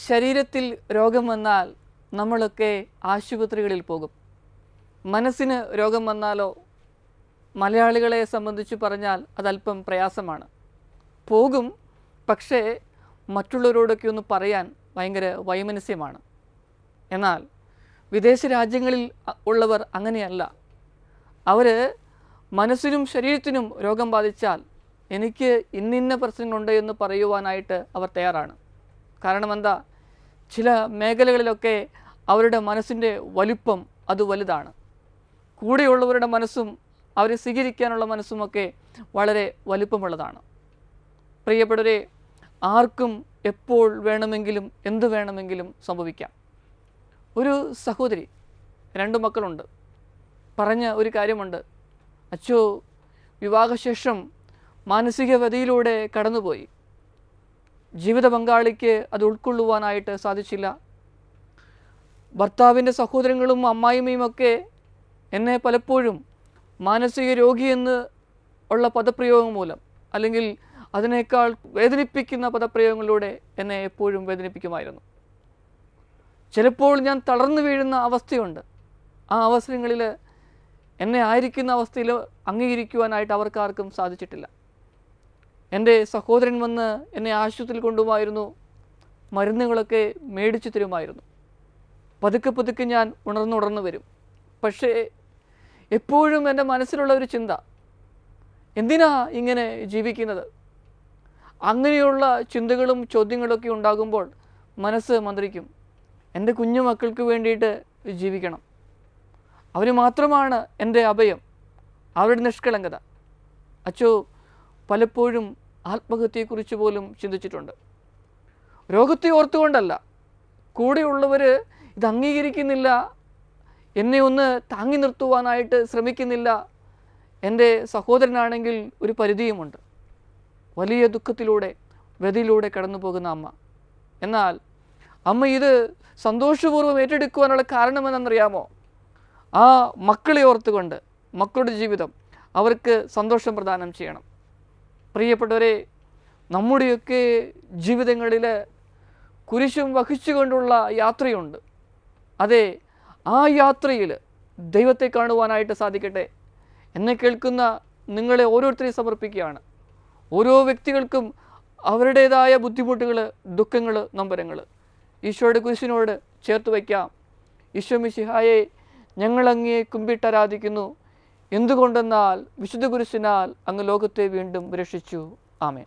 ശരീരത്തിൽ രോഗം വന്നാൽ നമ്മളൊക്കെ ആശുപത്രികളിൽ പോകും. മനസ്സിന് രോഗം വന്നാലോ മലയാളികളെ സംബന്ധിച്ച് പറഞ്ഞാൽ അതല്പം പ്രയാസമാണ്. പോകും, പക്ഷേ മറ്റുള്ളവരോടൊക്കെ ഒന്ന് പറയാൻ ഭയങ്കര വൈമനസ്യമാണ്. എന്നാൽ വിദേശ രാജ്യങ്ങളിൽ ഉള്ളവർ അങ്ങനെയല്ല. അവർ മനസ്സിനും ശരീരത്തിനും രോഗം ബാധിച്ചാൽ എനിക്ക് ഇന്നിന്ന പ്രശ്നങ്ങളുണ്ട് എന്ന് പറയുവാനായിട്ട് അവർ തയ്യാറാണ്. കാരണം എന്താ? ചില മേഖലകളിലൊക്കെ അവരുടെ മനസ്സിൻ്റെ വലിപ്പം അത് വലുതാണ്. കൂടെയുള്ളവരുടെ മനസ്സും അവരെ സ്വീകരിക്കാനുള്ള മനസ്സുമൊക്കെ വളരെ വലിപ്പമുള്ളതാണ്. പ്രിയപ്പെട്ടവരെ, ആർക്കും എപ്പോൾ വേണമെങ്കിലും എന്തു വേണമെങ്കിലും സംഭവിക്കാം. ഒരു സഹോദരി, 2 മക്കളുണ്ട്, പറഞ്ഞ ഒരു കാര്യമുണ്ട്. അച്ചോ, വിവാഹശേഷം മാനസിക വ്യതയിലൂടെ കടന്നുപോയി. ജീവിത പങ്കാളിക്ക് അത് ഉൾക്കൊള്ളുവാനായിട്ട് സാധിച്ചില്ല. ഭർത്താവിൻ്റെ സഹോദരങ്ങളും അമ്മായിമ്മയും ഒക്കെ എന്നെ പലപ്പോഴും മാനസിക രോഗിയെന്ന് ഉള്ള പദപ്രയോഗം മൂലം, അല്ലെങ്കിൽ അതിനേക്കാൾ വേദനിപ്പിക്കുന്ന പദപ്രയോഗങ്ങളിലൂടെ എന്നെ എപ്പോഴും വേദനിപ്പിക്കുമായിരുന്നു. ചിലപ്പോൾ ഞാൻ തളർന്നു വീഴുന്ന അവസ്ഥയുണ്ട്. ആ അവസരങ്ങളിൽ എന്നെ ആയിരിക്കുന്ന അവസ്ഥയിൽ അംഗീകരിക്കുവാനായിട്ട് അവർക്കാർക്കും സാധിച്ചിട്ടില്ല. എൻ്റെ സഹോദരൻ വന്ന് എന്നെ ആശുപത്രിയിൽ കൊണ്ടുപോയിരുന്നു, മരുന്നുകളൊക്കെ മേടിച്ചു തരുമായിരുന്നു. പതുക്കെ പതുക്കെ ഞാൻ ഉണർന്നു വരും. പക്ഷേ എപ്പോഴും എൻ്റെ മനസ്സിലുള്ള ഒരു ചിന്ത, എന്തിനാ ഇങ്ങനെ ജീവിക്കുന്നത്? അങ്ങനെയുള്ള ചിന്തകളും ചോദ്യങ്ങളൊക്കെ ഉണ്ടാകുമ്പോൾ മനസ്സ് മന്ത്രിക്കും. എൻ്റെ കുഞ്ഞു മക്കൾക്ക് വേണ്ടിയിട്ട് ജീവിക്കണം. അവർ മാത്രമാണ് എൻ്റെ അഭയം, അവരുടെ നിഷ്കളങ്കത. അച്ചോ, പലപ്പോഴും ആത്മഹത്യയെക്കുറിച്ച് പോലും ചിന്തിച്ചിട്ടുണ്ട്. രോഗത്തെ ഓർത്തുകൊണ്ടല്ല, കൂടെയുള്ളവർ ഇത് അംഗീകരിക്കുന്നില്ല, എന്നെ ഒന്ന് താങ്ങി നിർത്തുവാനായിട്ട് ശ്രമിക്കുന്നില്ല. എൻ്റെ സഹോദരനാണെങ്കിൽ ഒരു പരിധിയുമുണ്ട്. വലിയ ദുഃഖത്തിലൂടെ വ്യതയിലൂടെ കടന്നു പോകുന്ന അമ്മ. എന്നാൽ അമ്മ ഇത് സന്തോഷപൂർവ്വം ഏറ്റെടുക്കുവാനുള്ള കാരണമെന്നറിയാമോ? ആ മക്കളെ ഓർത്തുകൊണ്ട് മക്കളുടെ ജീവിതം അവർക്ക് സന്തോഷം പ്രദാനം ചെയ്യണം. പ്രിയപ്പെട്ടവരെ, നമ്മുടെയൊക്കെ ജീവിതങ്ങളിൽ കുരിശും വഹിച്ചുകൊണ്ടുള്ള യാത്രയുണ്ട്. അതെ, ആ യാത്രയിൽ ദൈവത്തെ കാണുവാനായിട്ട് സാധിക്കട്ടെ. എന്നെ കേൾക്കുന്ന നിങ്ങളെ ഓരോരുത്തരെയും സമർപ്പിക്കുകയാണ്. ഓരോ വ്യക്തികൾക്കും അവരുടേതായ ബുദ്ധിമുട്ടുകൾ, ദുഃഖങ്ങൾ, നൊമ്പരങ്ങൾ ഈശോയുടെ കുരിശിനോട് ചേർത്ത് വയ്ക്കാം. ഈശോ മിശിഹായെ, ഞങ്ങളങ്ങയെ കുമ്പിട്ടാരാധിക്കുന്നു. എന്തുകൊണ്ടെന്നാൽ വിശുദ്ധ കുരിശിനാൽ അങ്ങ് ലോകത്തെ വീണ്ടും രക്ഷിച്ചു. ആമേൻ.